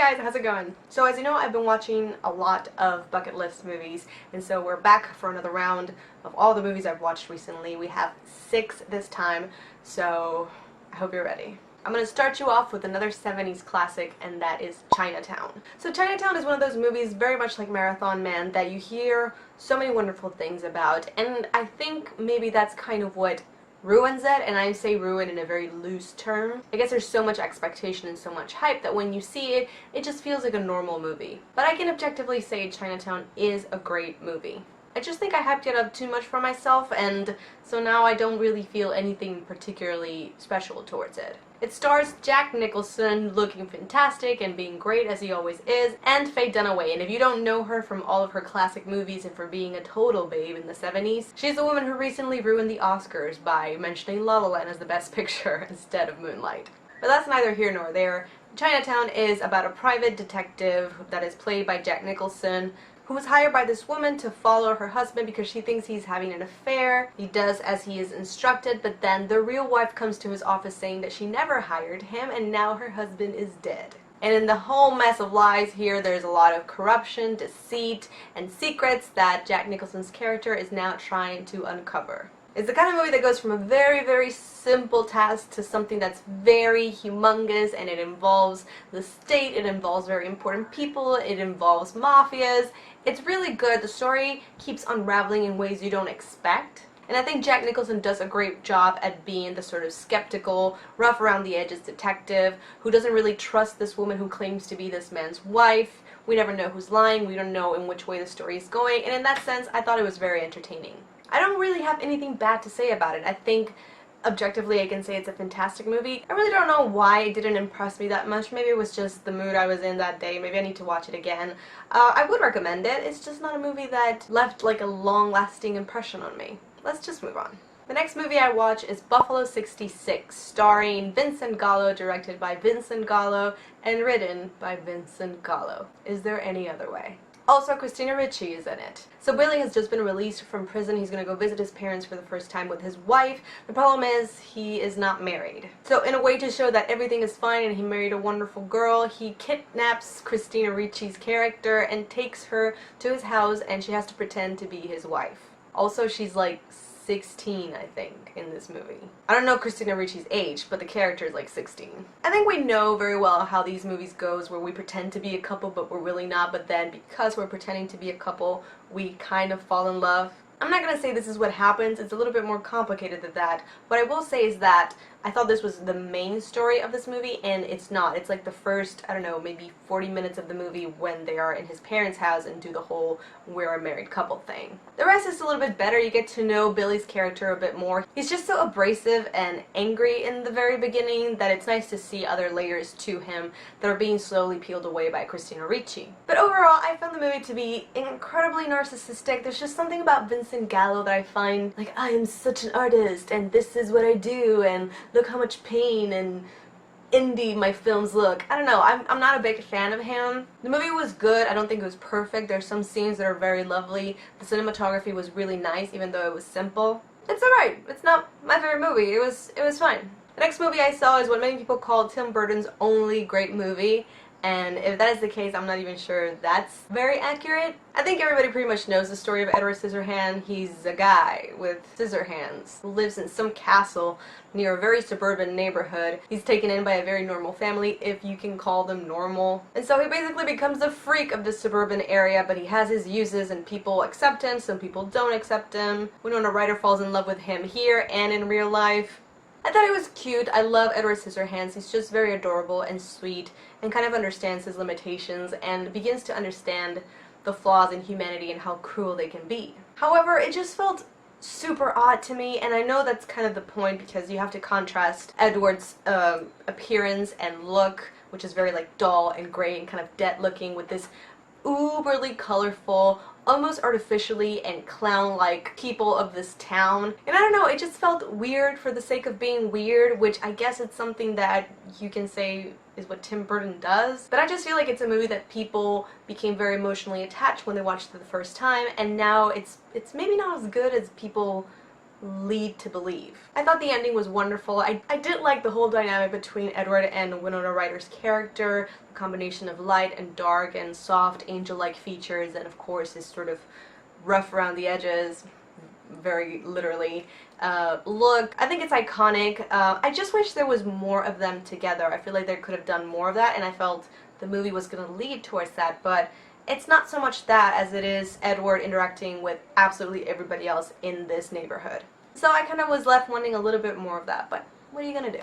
guys, how's it going? So as you know, I've been watching a lot of bucket list movies, and so we're back for another round of all the movies I've watched recently. We have 6 this time, so I hope you're ready. I'm going to start you off with another 70s classic, and that is Chinatown. So Chinatown is one of those movies, very much like Marathon Man, that you hear so many wonderful things about, and I think maybe that's kind of what ruins it, and I say ruin in a very loose term. I guess there's so much expectation and so much hype that when you see it, it just feels like a normal movie. But I can objectively say Chinatown is a great movie. I just think I hyped it up too much for myself, and so now I don't really feel anything particularly special towards it. It stars Jack Nicholson looking fantastic and being great as he always is, and Faye Dunaway, and if you don't know her from all of her classic movies and from being a total babe in the 70s, she's the woman who recently ruined the Oscars by mentioning La La Land as the best picture instead of Moonlight. But that's neither here nor there. Chinatown is about a private detective that is played by Jack Nicholson, who was hired by this woman to follow her husband because she thinks he's having an affair. He does as he is instructed, but then the real wife comes to his office saying that she never hired him and now her husband is dead. And in the whole mess of lies here, there's a lot of corruption, deceit, and secrets that Jack Nicholson's character is now trying to uncover. It's the kind of movie that goes from a very, very simple task to something that's very humongous, and it involves the state, it involves very important people, it involves mafias. It's really good. The story keeps unraveling in ways you don't expect. And I think Jack Nicholson does a great job at being the sort of skeptical, rough around the edges detective who doesn't really trust this woman who claims to be this man's wife. We never know who's lying, we don't know in which way the story is going, and in that sense I thought it was very entertaining. I don't really have anything bad to say about it. I think objectively I can say it's a fantastic movie. I really don't know why it didn't impress me that much. Maybe it was just the mood I was in that day. Maybe I need to watch it again. I would recommend it. It's just not a movie that left like a long-lasting impression on me. Let's just move on. The next movie I watch is Buffalo 66, starring Vincent Gallo, directed by Vincent Gallo, and written by Vincent Gallo. Is there any other way? Also, Christina Ricci is in it. So Billy has just been released from prison. He's going to go visit his parents for the first time with his wife. The problem is he is not married. So in a way to show that everything is fine and he married a wonderful girl, he kidnaps Christina Ricci's character and takes her to his house, and she has to pretend to be his wife. Also, she's like 16, I think, in this movie. I don't know Christina Ricci's age, but the character is like 16. I think we know very well how these movies goes, where we pretend to be a couple but we're really not, but then because we're pretending to be a couple, we kind of fall in love. I'm not gonna say this is what happens, it's a little bit more complicated than that. What I will say is that I thought this was the main story of this movie, and it's not. It's like the first, I don't know, maybe 40 minutes of the movie when they are in his parents' house and do the whole we're a married couple thing. The rest is a little bit better. You get to know Billy's character a bit more. He's just so abrasive and angry in the very beginning that it's nice to see other layers to him that are being slowly peeled away by Christina Ricci. But overall, I found the movie to be incredibly narcissistic. There's just something about Vincent Gallo that I find, like, I am such an artist and this is what I do and look how much pain and indie my films look. I don't know, I'm not a big fan of him. The movie was good. I don't think it was perfect. There's some scenes that are very lovely. The cinematography was really nice even though it was simple. It's alright. It's not my favorite movie. It was fine. The next movie I saw is what many people call Tim Burton's only great movie. And if that is the case, I'm not even sure that's very accurate. I think everybody pretty much knows the story of Edward Scissorhands. He's a guy with scissor hands who lives in some castle near a very suburban neighborhood. He's taken in by a very normal family, if you can call them normal. And so he basically becomes a freak of the suburban area, but he has his uses and people accept him, some people don't accept him. Winona Ryder falls in love with him here and in real life. I thought it was cute. I love Edward Scissorhands. He's just very adorable and sweet and kind of understands his limitations and begins to understand the flaws in humanity and how cruel they can be. However, it just felt super odd to me, and I know that's kind of the point because you have to contrast Edward's appearance and look, which is very like dull and gray and kind of dead looking, with this uberly colorful, almost artificially and clown-like people of this town. And I don't know, it just felt weird for the sake of being weird, which I guess it's something that you can say is what Tim Burton does. But I just feel like it's a movie that people became very emotionally attached when they watched it the first time, and now it's maybe not as good as people lead to believe. I thought the ending was wonderful. I did like the whole dynamic between Edward and Winona Ryder's character, the combination of light and dark and soft angel-like features, and of course his sort of rough around the edges, very literally, look. I think it's iconic. I just wish there was more of them together. I feel like they could have done more of that, and I felt the movie was going to lead towards that, but it's not so much that as it is Edward interacting with absolutely everybody else in this neighborhood. So I kind of was left wanting a little bit more of that, but what are you gonna do?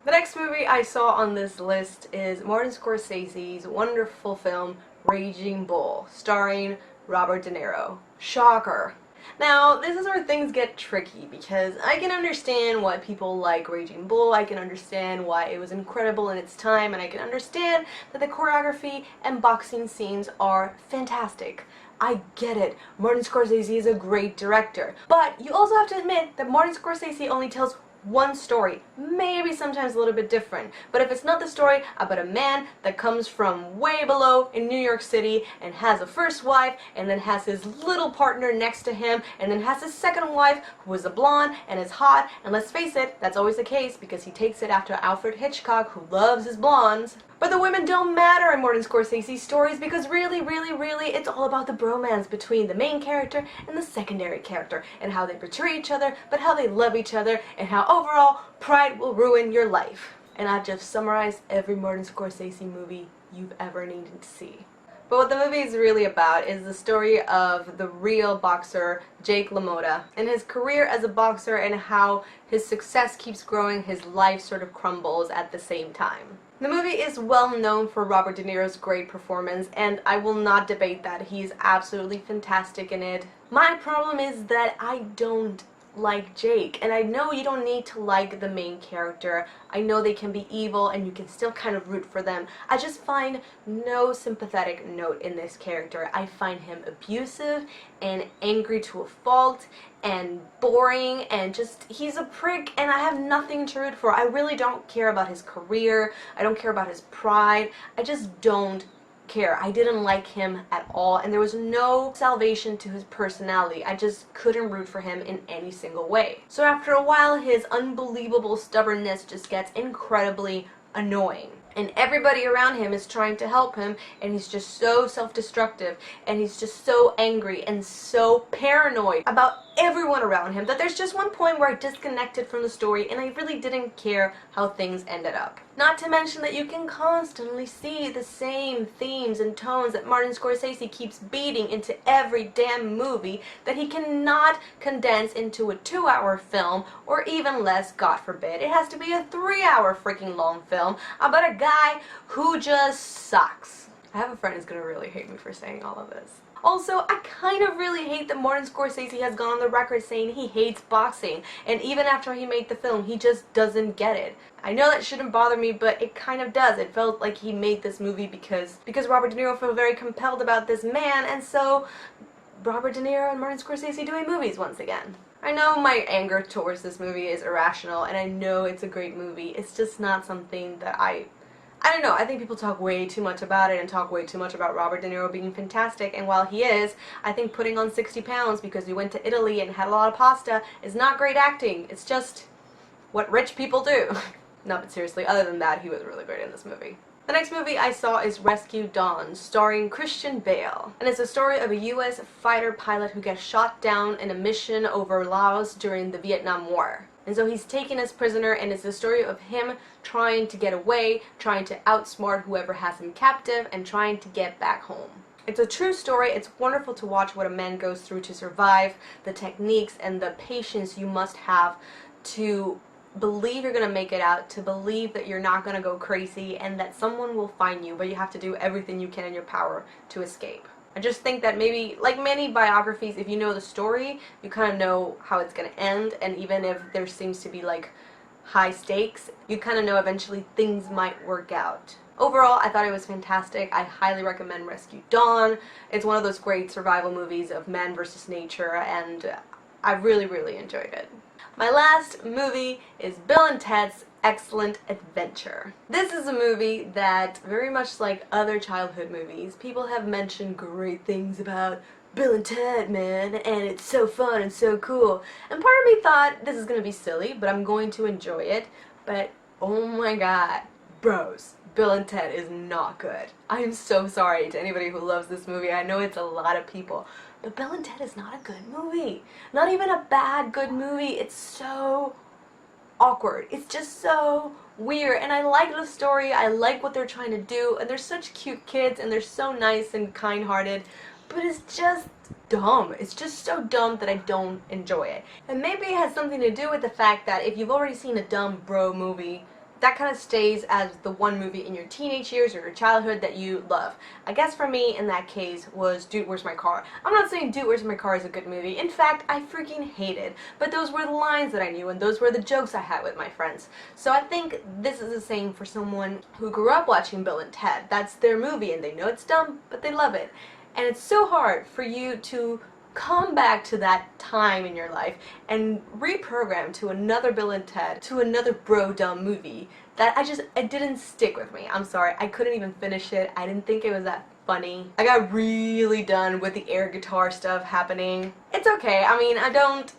The next movie I saw on this list is Martin Scorsese's wonderful film Raging Bull, starring Robert De Niro. Shocker. Now, this is where things get tricky, because I can understand why people like Raging Bull, I can understand why it was incredible in its time, and I can understand that the choreography and boxing scenes are fantastic. I get it. Martin Scorsese is a great director. But you also have to admit that Martin Scorsese only tells one story, maybe sometimes a little bit different, but if it's not the story about a man that comes from way below in New York City and has a first wife and then has his little partner next to him and then has his second wife who is a blonde and is hot, and let's face it, that's always the case because he takes it after Alfred Hitchcock, who loves his blondes. But the women don't matter in Martin Scorsese's stories because really, it's all about the bromance between the main character and the secondary character and how they portray each other, but how they love each other and how overall pride will ruin your life. And I've just summarized every Martin Scorsese movie you've ever needed to see. But what the movie is really about is the story of the real boxer, Jake LaMotta, and his career as a boxer and how his success keeps growing, his life sort of crumbles at the same time. The movie is well known for Robert De Niro's great performance, and I will not debate that. He is absolutely fantastic in it. My problem is that I don't like Jake, and I know you don't need to like the main character. I know they can be evil and you can still kind of root for them. I just find no sympathetic note in this character. I find him abusive and angry to a fault and boring and just, he's a prick and I have nothing to root for. I really don't care about his career. I don't care about his pride. I just don't care. I didn't like him at all, and there was no salvation to his personality. I just couldn't root for him in any single way. So after a while, his unbelievable stubbornness just gets incredibly annoying. And everybody around him is trying to help him, and he's just so self-destructive, and he's just so angry and so paranoid about everyone around him that there's just one point where I disconnected from the story and I really didn't care how things ended up. Not to mention that you can constantly see the same themes and tones that Martin Scorsese keeps beating into every damn movie that he cannot condense into a 2-hour film, or even less, God forbid. It has to be a 3-hour freaking long film about a guy who just sucks. I have a friend who's gonna really hate me for saying all of this. Also, I kind of really hate that Martin Scorsese has gone on the record saying he hates boxing, and even after he made the film, he just doesn't get it. I know that shouldn't bother me, but it kind of does. It felt like he made this movie because Robert De Niro felt very compelled about this man, and so Robert De Niro and Martin Scorsese doing movies once again. I know my anger towards this movie is irrational, and I know it's a great movie. It's just not something that I don't know, I think people talk way too much about it and talk way too much about Robert De Niro being fantastic, and while he is, I think putting on 60 pounds because we went to Italy and had a lot of pasta is not great acting. It's just what rich people do. No, but seriously, other than that, he was really great in this movie. The next movie I saw is Rescue Dawn, starring Christian Bale. And it's a story of a US fighter pilot who gets shot down in a mission over Laos during the Vietnam War. And so he's taken as prisoner, and it's the story of him trying to get away, trying to outsmart whoever has him captive, and trying to get back home. It's a true story. It's wonderful to watch what a man goes through to survive, the techniques and the patience you must have to believe you're gonna make it out, to believe that you're not gonna go crazy and that someone will find you, but you have to do everything you can in your power to escape. I just think that maybe, like many biographies, if you know the story, you kind of know how it's gonna end, and even if there seems to be like high stakes, you kind of know eventually things might work out. Overall, I thought it was fantastic. I highly recommend Rescue Dawn. It's one of those great survival movies of man versus nature, and I really enjoyed it. My last movie is Bill and Ted's Excellent Adventure. This is a movie that, very much like other childhood movies, people have mentioned great things about Bill and Ted, man, and it's so fun and so cool. And part of me thought this is gonna be silly, but I'm going to enjoy it. But oh my god, bros, Bill and Ted is not good. I am so sorry to anybody who loves this movie. I know it's a lot of people, but Bill and Ted is not a good movie. Not even a bad good movie. It's so awkward. It's just so weird, and I like the story. I like what they're trying to do, and they're such cute kids, and they're so nice and kind-hearted, but it's just dumb. It's just so dumb that I don't enjoy it. And maybe it has something to do with the fact that if you've already seen a dumb bro movie, that kind of stays as the one movie in your teenage years or your childhood that you love. I guess for me, in that case, was Dude, Where's My Car? I'm not saying Dude, Where's My Car is a good movie. In fact, I freaking hate it. But those were the lines that I knew, and those were the jokes I had with my friends. So I think this is the same for someone who grew up watching Bill and Ted. That's their movie, and they know it's dumb, but they love it. And it's so hard for you to come back to that time in your life and reprogram to another Bill and Ted, to another bro dumb movie that it didn't stick with me. I'm sorry, I couldn't even finish it. I didn't think it was that funny. I got really done with the air guitar stuff happening. It's okay. I mean, I'm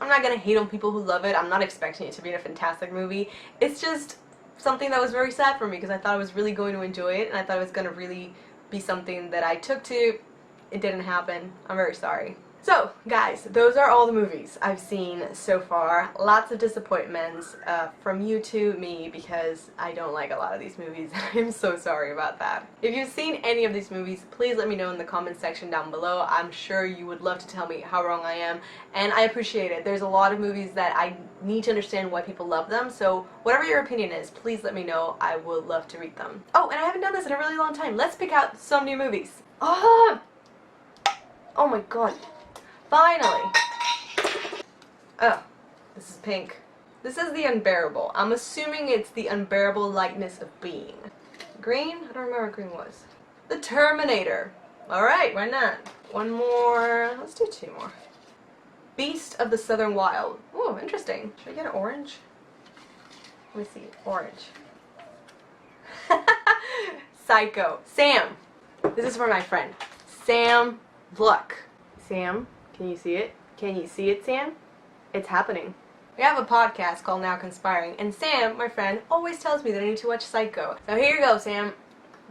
not gonna hate on people who love it. I'm not expecting it to be a fantastic movie. It's just something that was very sad for me because I thought I was really going to enjoy it, and I thought it was gonna really be something that I took to. It didn't happen. I'm very sorry. So, guys, those are all the movies I've seen so far. Lots of disappointments from you to me because I don't like a lot of these movies. I'm so sorry about that. If you've seen any of these movies, please let me know in the comment section down below. I'm sure you would love to tell me how wrong I am, and I appreciate it. There's a lot of movies that I need to understand why people love them, so whatever your opinion is, please let me know. I would love to read them. Oh, and I haven't done this in a really long time. Let's pick out some new movies. Oh my god. Finally! Oh, this is pink. This is The Unbearable. I'm assuming it's The Unbearable Lightness of Being. Green? I don't remember what green was. The Terminator. Alright, why not? One more. Let's do two more. Beast of the Southern Wild. Oh, interesting. Should I get an orange? Let me see. Orange. Psycho. Sam. This is for my friend. Sam, look. Sam. Can you see it? Can you see it, Sam? It's happening. We have a podcast called Now Conspiring, and Sam, my friend, always tells me that I need to watch Psycho. So here you go, Sam.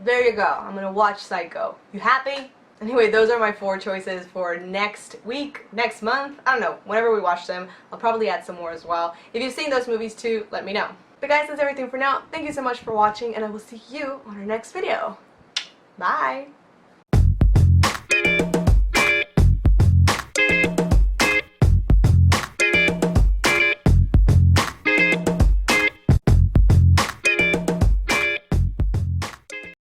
There you go. I'm gonna watch Psycho. You happy? Anyway, those are my 4 choices for next week, next month. I don't know. Whenever we watch them, I'll probably add some more as well. If you've seen those movies too, let me know. But guys, that's everything for now. Thank you so much for watching, and I will see you on our next video. Bye!